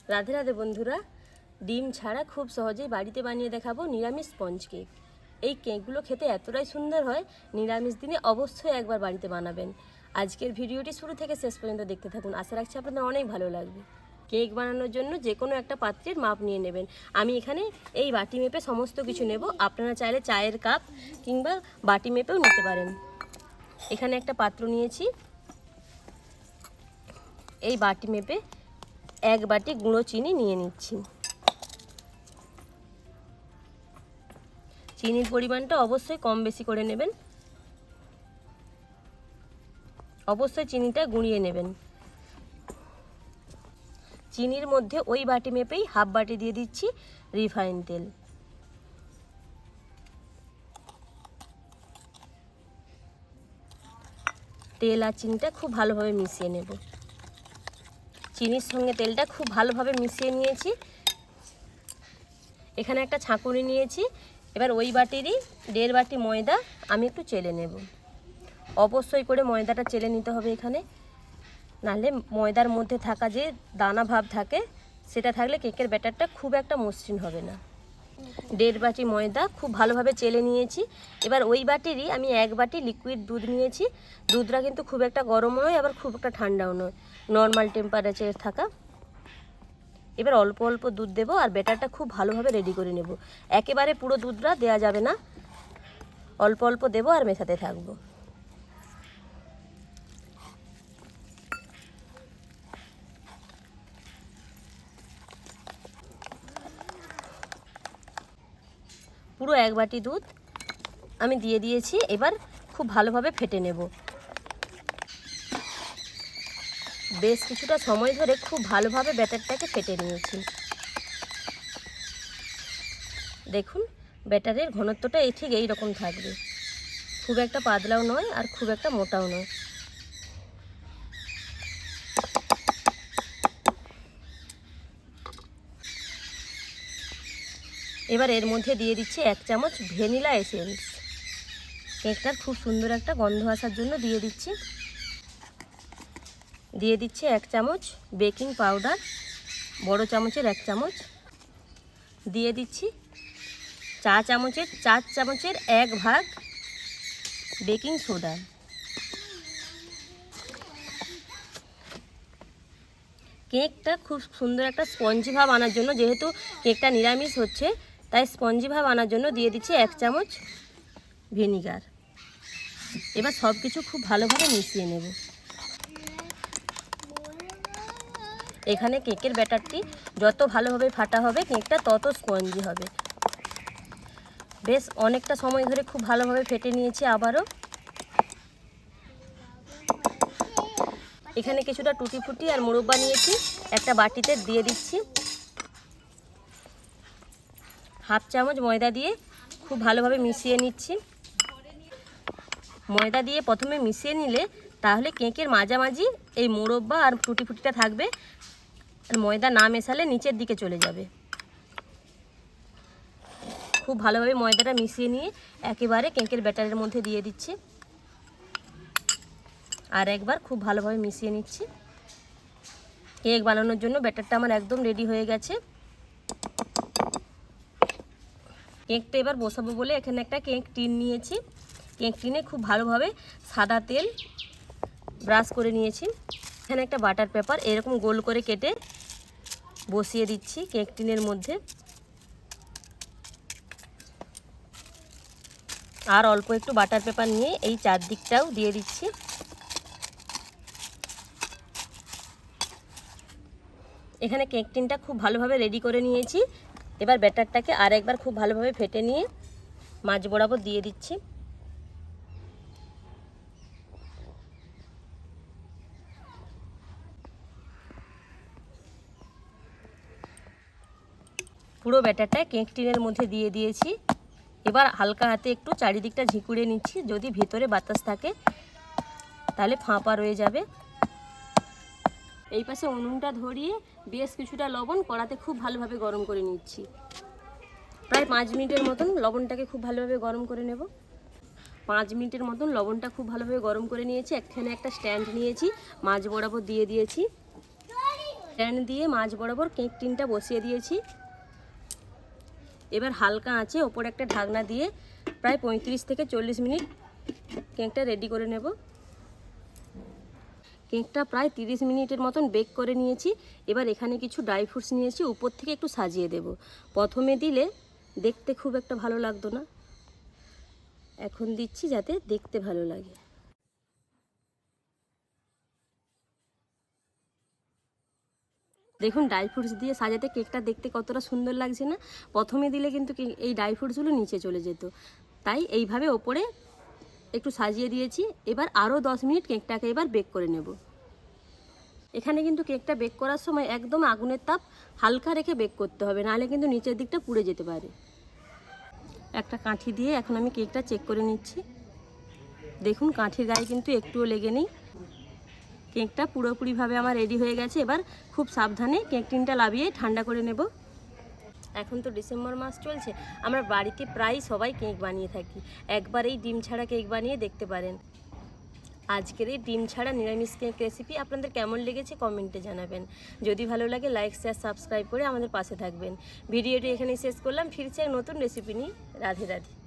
রাধে রাধে বন্ধুরা, ডিম ছাড়া খুব সহজেই বাড়িতে বানিয়ে দেখাবো নিরামিষ স্পঞ্জ কেক। এই কেকগুলো খেতে এতটাই সুন্দর হয়, নিরামিষ দিনে অবশ্যই একবার বাড়িতে বানাবেন। আজকের ভিডিওটি শুরু থেকে শেষ পর্যন্ত দেখতে থাকুন, আশা রাখছি আপনাদের অনেক ভালো লাগবে। কেক বানানোর জন্য যে কোনো একটা পাত্রের মাপ নিয়ে নেবেন। আমি এখানে এই বাটি মেপে সমস্ত কিছু নেব, আপনারা চাইলে চায়ের কাপ কিংবা বাটি মেপেও নিতে পারেন। এখানে একটা পাত্র নিয়েছি, এই বাটি মেপে 1 বাটি গুঁড়ো চিনি নিয়ে নিচ্ছি। চিনির পরিমাণটা অবশ্যই কম বেশি করে নেবেন, অবশ্যই চিনিটা গুঁড়িয়ে নেবেন। চিনির মধ্যে ওই বাটি মেপেই 1/2 বাটি দিয়ে দিচ্ছি রিফাইন তেল। তেল আর চিনিটা খুব ভালোভাবে মিশিয়ে নেব। চিনির সঙ্গে তেলটা খুব ভালোভাবে মিশিয়ে নিয়েছি। এখানে একটা ছাঁকুনি নিয়েছি, এবার ওই বাটিরই 1.5 বাটি ময়দা আমি একটু চেলে নেব। অবশ্যই করে ময়দাটা চেলে নিতে হবে এখানে, নাহলে ময়দার মধ্যে থাকা যে দানা ভাব থাকে সেটা থাকলে কেকের ব্যাটারটা খুব একটা মসৃণ হবে না। 1.5 বাটি ময়দা খুব ভালোভাবে চেলে নিয়েছি। এবার ওই বাটিরই আমি 1 বাটি লিকুইড দুধ নিয়েছি। দুধটা কিন্তু খুব একটা গরম নয়, আবার খুব একটা ঠান্ডাও নয়, নর্মাল টেম্পারেচারে থাকা। এবার অল্প অল্প দুধ দেবো আর ব্যাটারটা খুব ভালোভাবে রেডি করে নেব। একেবারে পুরো দুধটা দেওয়া যাবে না, অল্প অল্প দেবো আর মেশাতে থাকবো। পুরো 1 বাটি দুধ আমি দিয়ে দিয়েছি। এবার খুব ভালোভাবে ফেটে নেব। বেশ কিছুটা সময় ধরে খুব ভালোভাবে ব্যাটারটাকে ফেটে নিয়েছি। দেখুন ব্যাটারের ঘনত্বটা ঠিক এই রকম থাকবে, খুব একটা পাতলাও নয় আর খুব একটা মোটাও নয়। এবার এর মধ্যে দিয়ে দিচ্ছি 1 চামচ ভ্যানিলা এসেন্স। কেকটার খুব সুন্দর একটা গন্ধ আসার জন্য দিয়ে দিচ্ছি। 1 চামচ বেকিং পাউডার, বড় চামচের 1 চামচ। দিয়ে দিচ্ছি 4 চামচের 1 ভাগ বেকিং সোডা। কেকটা খুব সুন্দর একটা স্পঞ্জি ভাব আনার জন্য, যেহেতু কেকটা নিরামিষ হচ্ছে তাই স্পঞ্জি ভাব আনার জন্য দিয়ে দিচ্ছি 1 চামচ ভিনিগার। এবার সব কিছু খুব ভালোভাবে মিশিয়ে নেব। এখানে কেকের ব্যাটারটি যত ভালোভাবে ফাটা হবে কেকটা তত স্পঞ্জি হবে। বেশ অনেকটা সময় ধরে খুব ভালোভাবে ফেটে নিয়েছি। আবারও এখানে কিছুটা টুটি ফুটি আর মুরব্বা নিয়েছি, একটা বাটিতে দিয়ে দিচ্ছি। 1/2 চামচ ময়দা দিয়ে খুব ভালোভাবে মিশিয়ে নিচ্ছি। ময়দা দিয়ে প্রথমে মিশিয়ে নিলে তাহলে কেকের মাঝামাঝি এই মুরব্বা আর টুটি ফুটিটা থাকবে, আর ময়দা না মেশালে নিচের দিকে চলে যাবে। খুব ভালোভাবে ময়দাটা মিশিয়ে নিয়ে একেবারে কেকের ব্যাটারের মধ্যে দিয়ে দিচ্ছি। আর একবার খুব ভালোভাবে মিশিয়ে নিচ্ছি। কেক বানানোর জন্য ব্যাটারটা আমার একদম রেডি হয়ে গেছে। কেকটা এবার বসাবো বলে এখানে একটা কেক টিন নিয়েছি। কেক টিনে খুব ভালোভাবে সাদা তেল ব্রাশ করে নিয়েছি। এখানে একটা বাটার পেপার এরকম গোল করে কেটে বসিয়ে দিচ্ছি কেক টিনের মধ্যে। আর অল্প একটু বাটার পেপার নিয়ে এই চারদিকটাও দিয়ে দিচ্ছি। এখানে কেক টিনটা খুব ভালোভাবে রেডি করে নিয়েছি। এবার ব্যাটারটাকে আর একবার খুব ভালোভাবে ফেটে নিয়ে মাঝ বরাবর দিয়ে দিচ্ছি। পুরো ব্যাটারটা কেক টিনের মধ্যে দিয়ে দিয়েছি। এবার হালকা হাতে একটু চারিদিকটা ঝিকুড়ে নিচ্ছি, যদি ভেতরে বাতাস থাকে তাহলে ফাঁপা রয়ে যাবে। এই পাশে উনুনটা ধরিয়ে বেশ কিছুটা লবণ কড়াতে খুব ভালোভাবে গরম করে নিচ্ছি। প্রায় 5 মিনিটের মতন লবণটাকে খুব ভালোভাবে গরম করে নেব। 5 মিনিটের মতন লবণটা খুব ভালোভাবে গরম করে নিয়েছি। এখানে একটা স্ট্যান্ড নিয়েছি, মাঝ বরাবর দিয়ে দিয়েছি। স্ট্যান্ড দিয়ে মাঝ বরাবর কেক টিনটা বসিয়ে দিয়েছি। এবার হালকা আঁচে ওপরে একটা ঢাকনা দিয়ে প্রায় 35 থেকে 40 মিনিট কেকটা রেডি করে নেব। কেকটা প্রায় 30 মিনিটের মতন বেক করে নিয়েছি। এবার এখানে কিছু ড্রাই ফ্রুটস নিয়েছি, উপর থেকে একটু সাজিয়ে দেব। প্রথমে দিলে দেখতে খুব একটা ভালো লাগতো না, এখন দিচ্ছি যাতে দেখতে ভালো লাগে। দেখুন ড্রাই ফ্রুটস দিয়ে সাজাতে কেকটা দেখতে কতটা সুন্দর লাগছে না? প্রথমে দিলে কিন্তু এই ড্রাই ফ্রুটসগুলো নিচে চলে যেত, তাই এইভাবে ওপরে একটু সাজিয়ে দিয়েছি। এবার আরও 10 মিনিট কেকটাকে এবার বেক করে নেব। এখানে কিন্তু কেকটা বেক করার সময় একদম আগুনের তাপ হালকা রেখে বেক করতে হবে, নাহলে কিন্তু নিচের দিকটা পুড়ে যেতে পারে। একটা কাঠি দিয়ে এখন আমি কেকটা চেক করে নিচ্ছি। দেখুন কাঠির গায়ে কিন্তু একটুও লেগে নেই। কেকটা পুরোপুরিভাবে আমার রেডি হয়ে গেছে। এবার খুব সাবধানে কেক টিনটা লাভিয়ে ঠান্ডা করে নেব। এখন তো ডিসেম্বর মাস চলছে, আমরা বাড়িতে প্রায় সবাই কেক বানিয়ে থাকি। একবার এই ডিম ছাড়া কেক বানিয়ে দেখতে পারেন। আজকের এই ডিম ছাড়া নিরামিষ কেক রেসিপি আপনাদের কেমন লেগেছে কমেন্টে জানাবেন। যদি ভালো লাগে লাইক শেয়ার সাবস্ক্রাইব করে আমাদের পাশে থাকবেন। ভিডিওটি এখানেই শেষ করলাম, ফিরছে এক নতুন রেসিপি নিয়ে। রাধে রাধে।